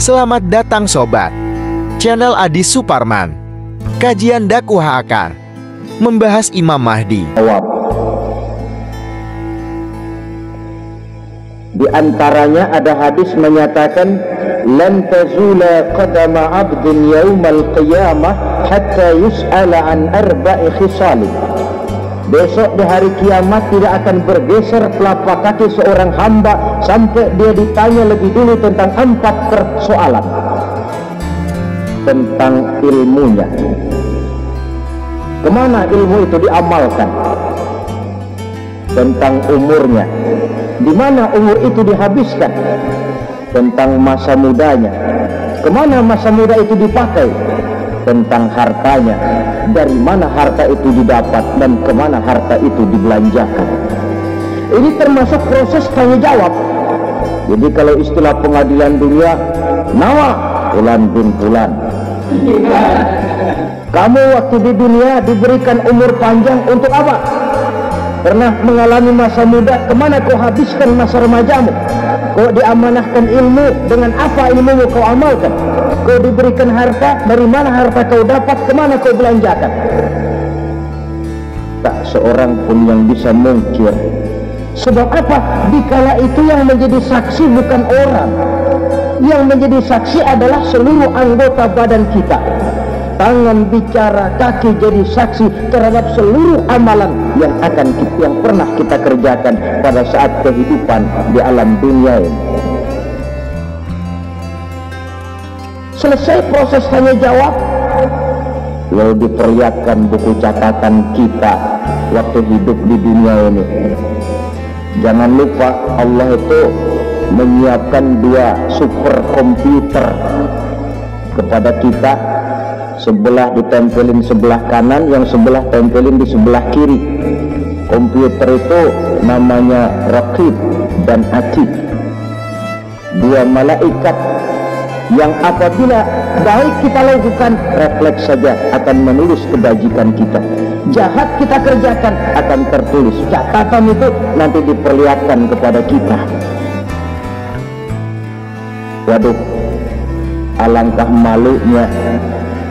Selamat datang sobat, channel Adi Suparman. Kajian dakwah akar membahas Imam Mahdi. Di antaranya ada hadis menyatakan lan tazula qadama 'abdin yaumal qiyamah hatta yus'ala an arba'i khisalin. Besok di hari kiamat tidak akan bergeser telapak kaki seorang hamba sampai dia ditanya lebih dulu tentang 4 persoalan. Tentang ilmunya, kemana ilmu itu diamalkan. Tentang umurnya, di mana umur itu dihabiskan. Tentang masa mudanya, kemana masa muda itu dipakai. Tentang hartanya, dari mana harta itu didapat dan kemana harta itu dibelanjakan. Ini termasuk proses tanya jawab. Jadi kalau istilah pengadilan dunia, nawa fulan bin fulan. Kamu waktu di dunia diberikan umur panjang untuk apa? Pernah mengalami masa muda, kemana kau habiskan masa remajamu? Kau diamanahkan ilmu, dengan apa ilmumu kau amalkan? Kau diberikan harta, dari mana harta kau dapat, kemana kau belanjakan? Tak seorang pun yang bisa mungkir. Sebab apa? Dikala itu yang menjadi saksi bukan orang. Yang menjadi saksi adalah seluruh anggota badan kita. Tangan bicara, kaki jadi saksi terhadap seluruh amalan yang pernah kita kerjakan pada saat kehidupan di alam dunia ini. Selesai proses tanya jawab, lalu diperlihatkan buku catatan kita waktu hidup di dunia ini. Jangan lupa Allah itu menyiapkan 2 super komputer kepada kita. Sebelah ditempelin sebelah kanan, yang sebelah tempelin di sebelah kiri. Komputer itu namanya Raqib dan Atid, 2 malaikat yang apabila baik kita lakukan, refleks saja akan menulis kebajikan kita. Jahat kita kerjakan akan tertulis. Catatan itu nanti diperlihatkan kepada kita. Waduh, alangkah malunya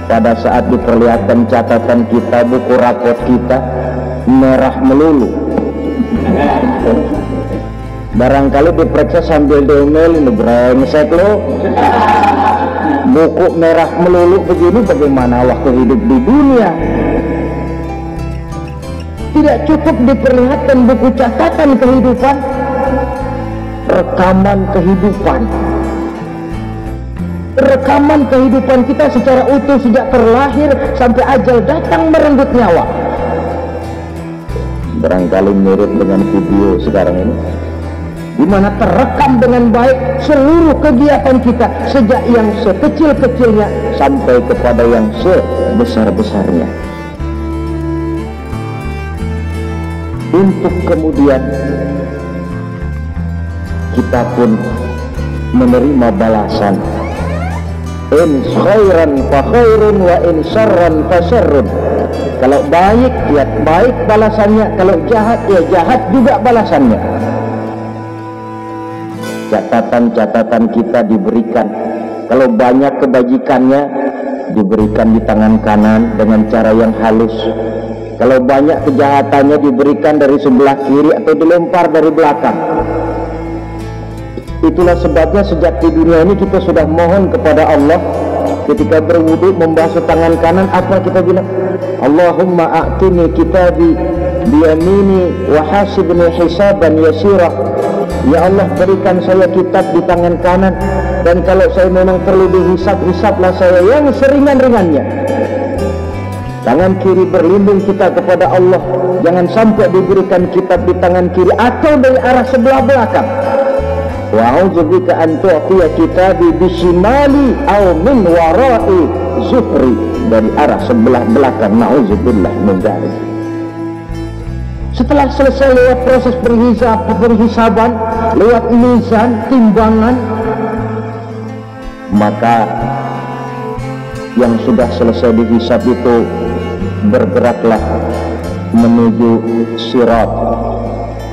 pada saat diperlihatkan catatan kita, buku rapot kita merah melulu. Barangkali diperiksa sambil diomelin, brengsek lo. Buku merah melulu begini, bagaimana waktu hidup di dunia? Tidak cukup diperlihatkan buku catatan kehidupan, rekaman kehidupan. Rekaman kehidupan kita secara utuh sejak terlahir sampai ajal datang merenggut nyawa. Barangkali mirip dengan video sekarang ini, di mana terekam dengan baik seluruh kegiatan kita sejak yang sekecil-kecilnya sampai kepada yang sebesar-besarnya. Untuk kemudian kita pun menerima balasan. In khairan fa khairun wa in syarran fa syarrun. Kalau baik ya baik balasannya, kalau jahat ya jahat juga balasannya. Catatan-catatan kita diberikan. Kalau banyak kebajikannya diberikan di tangan kanan dengan cara yang halus. Kalau banyak kejahatannya diberikan dari sebelah kiri atau dilempar dari belakang. Itulah sebabnya sejak di dunia ini kita sudah mohon kepada Allah. Ketika berwudu membasuh tangan kanan, apa kita bilang? Allahumma a'tini kitabi biyamini wa hasibni hisaban yasira. Ya Allah, berikan saya kitab di tangan kanan, dan kalau saya memang perlu dihisab, hisablah saya yang seringan-ringannya. Tangan kiri berlindung kita kepada Allah, jangan sampai diberikan kitab di tangan kiri atau dari arah sebelah belakang. Wa a'udzubika an tu'tiya kitabi bisimali aw min wara'i zuhri, dari arah sebelah belakang. Na'udzubillah min dzalik. Setelah selesai lewat proses perhisaban, lewat mizan, timbangan, maka yang sudah selesai dihisab itu bergeraklah menuju sirat,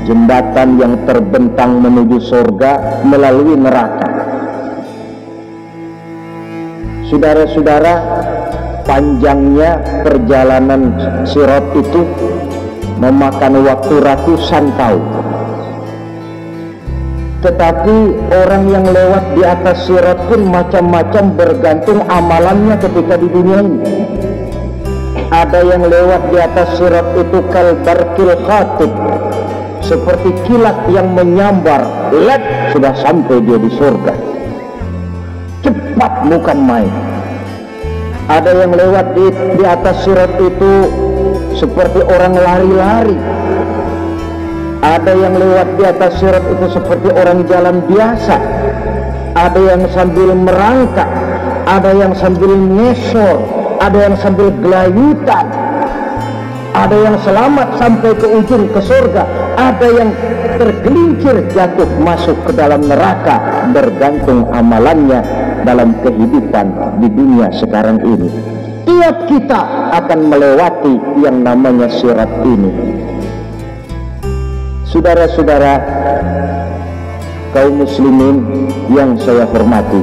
jembatan yang terbentang menuju surga melalui neraka. Saudara-saudara, panjangnya perjalanan sirat itu memakan waktu ratusan tahun. Tetapi orang yang lewat di atas sirat pun macam-macam, bergantung amalannya ketika di dunia ini. Ada yang lewat di atas sirat itu kal barqil khatib, seperti kilat yang menyambar, led sudah sampai dia di surga. Cepat bukan main. Ada yang lewat di atas sirat itu seperti orang lari-lari. Ada yang lewat di atas sirat itu seperti orang jalan biasa. Ada yang sambil merangkak, ada yang sambil ngesor, ada yang sambil gelayutan, ada yang selamat sampai ke ujung ke surga, ada yang tergelincir jatuh masuk ke dalam neraka, bergantung amalannya dalam kehidupan di dunia sekarang ini. Tiap kita akan melewati yang namanya sirat ini. Saudara-saudara kaum muslimin yang saya hormati,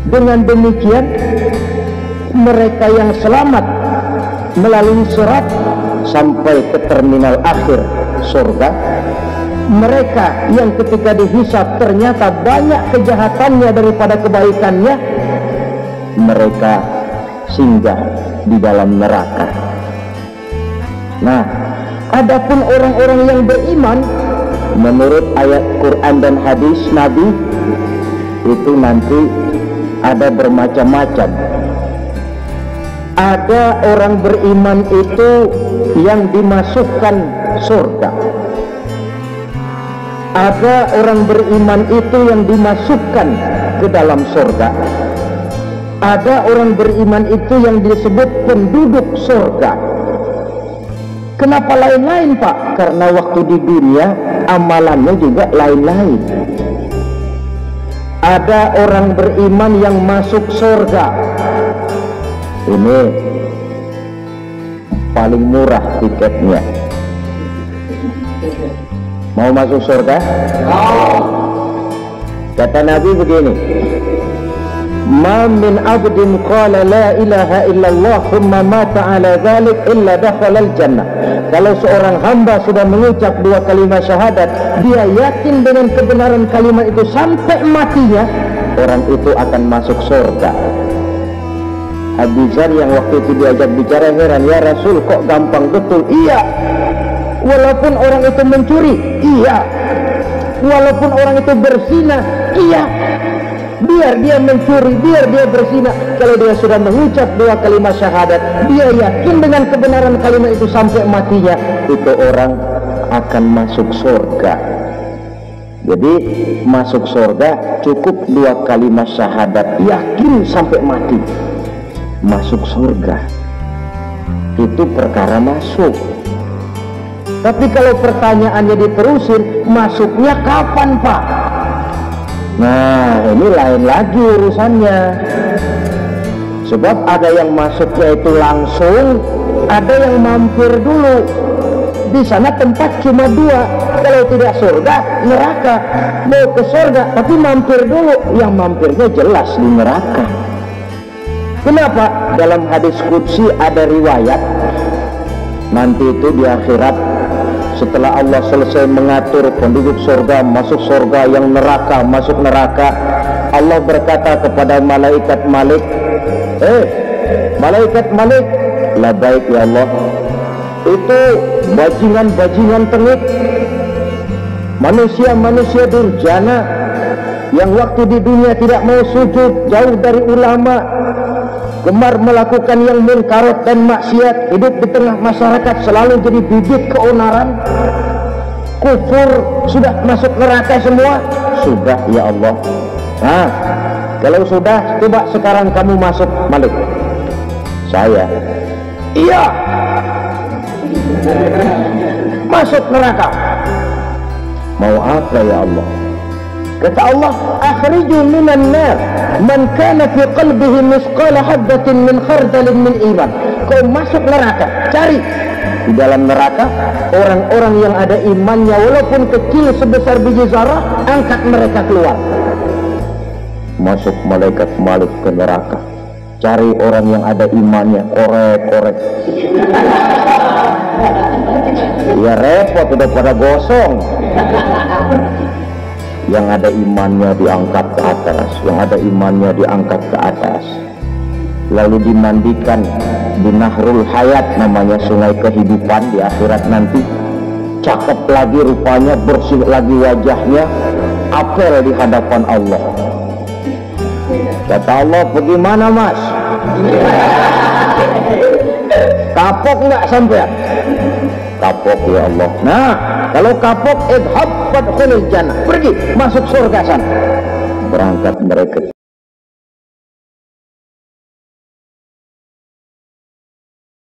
dengan demikian mereka yang selamat melalui sirat sampai ke terminal akhir surga, mereka yang ketika dihisab ternyata banyak kejahatannya daripada kebaikannya, mereka singgah di dalam neraka. Nah, adapun orang-orang yang beriman menurut ayat Quran dan hadis Nabi itu nanti ada bermacam-macam. Ada orang beriman itu yang dimasukkan surga. Ada orang beriman itu yang dimasukkan ke dalam surga. Ada orang beriman itu yang disebut penduduk surga. Kenapa lain-lain, Pak? Karena waktu di dunia amalannya juga lain-lain. Ada orang beriman yang masuk surga. Ini paling murah tiketnya. Mau masuk surga? Kata Nabi begini, ma min abdin qala la ilaha illallah thumma mata ala dhalik illa dakhala al-jannah. Kalau seorang hamba sudah mengucap dua kalimat syahadat, dia yakin dengan kebenaran kalimat itu sampai matinya, orang itu akan masuk surga. Abu Dzar yang waktu itu diajak bicara heran, ya Rasul kok gampang betul? Iya, walaupun orang itu mencuri, iya, walaupun orang itu berzina, iya, biar dia mencuri, biar dia berzina, kalau dia sudah mengucap dua kalimat syahadat, dia yakin dengan kebenaran kalimat itu sampai matinya, itu orang akan masuk surga. Jadi masuk surga cukup dua kalimat syahadat, yakin sampai mati, masuk surga. Itu perkara masuk. Tapi kalau pertanyaannya diterusin, masuknya kapan, Pak? Nah, ini lain lagi urusannya. Sebab ada yang masuknya itu langsung, ada yang mampir dulu. Di sana tempat cuma dua, kalau tidak surga, neraka. Mau ke surga, tapi mampir dulu. Yang mampirnya jelas di neraka. Kenapa? Dalam hadis qudsi ada riwayat, nanti itu di akhirat, setelah Allah selesai mengatur penduduk surga masuk surga, yang neraka masuk neraka, Allah berkata kepada malaikat Malik, malaikat Malik, labbaik ya Allah. Itu bajingan-bajingan tengik, manusia-manusia durjana yang waktu di dunia tidak mau sujud, jauh dari ulama, gemar melakukan yang munkarat dan maksiat, hidup di tengah masyarakat selalu jadi bibit keonaran, kufur, sudah masuk neraka semua. Sudah ya Allah. Nah, kalau sudah, coba sekarang kamu masuk, Malik. Saya, iya, masuk neraka. Mau apa ya Allah? Kata Allah, akhriju minan nar man kana fi qalbihi misqala habatin min khardalin min iman. Kau masuk neraka, cari di dalam neraka orang-orang yang ada imannya walaupun kecil sebesar biji zarah, angkat mereka keluar. masuk malaikat Malik ke neraka, cari orang yang ada imannya, korek-korek. Ya repot, udah pada gosong. Yang ada imannya diangkat ke atas, yang ada imannya diangkat ke atas, lalu dimandikan di Nahrul Hayat, namanya sungai kehidupan di akhirat nanti. Cakep lagi rupanya, bersih lagi wajahnya, apel di hadapan Allah. Kata Allah, bagaimana mas? Kapok nggak sampean? Kapok ya Allah. Nah, kalau kapok, idhab fadkhulil jannah, pergi masuk surga sana. Berangkat mereka.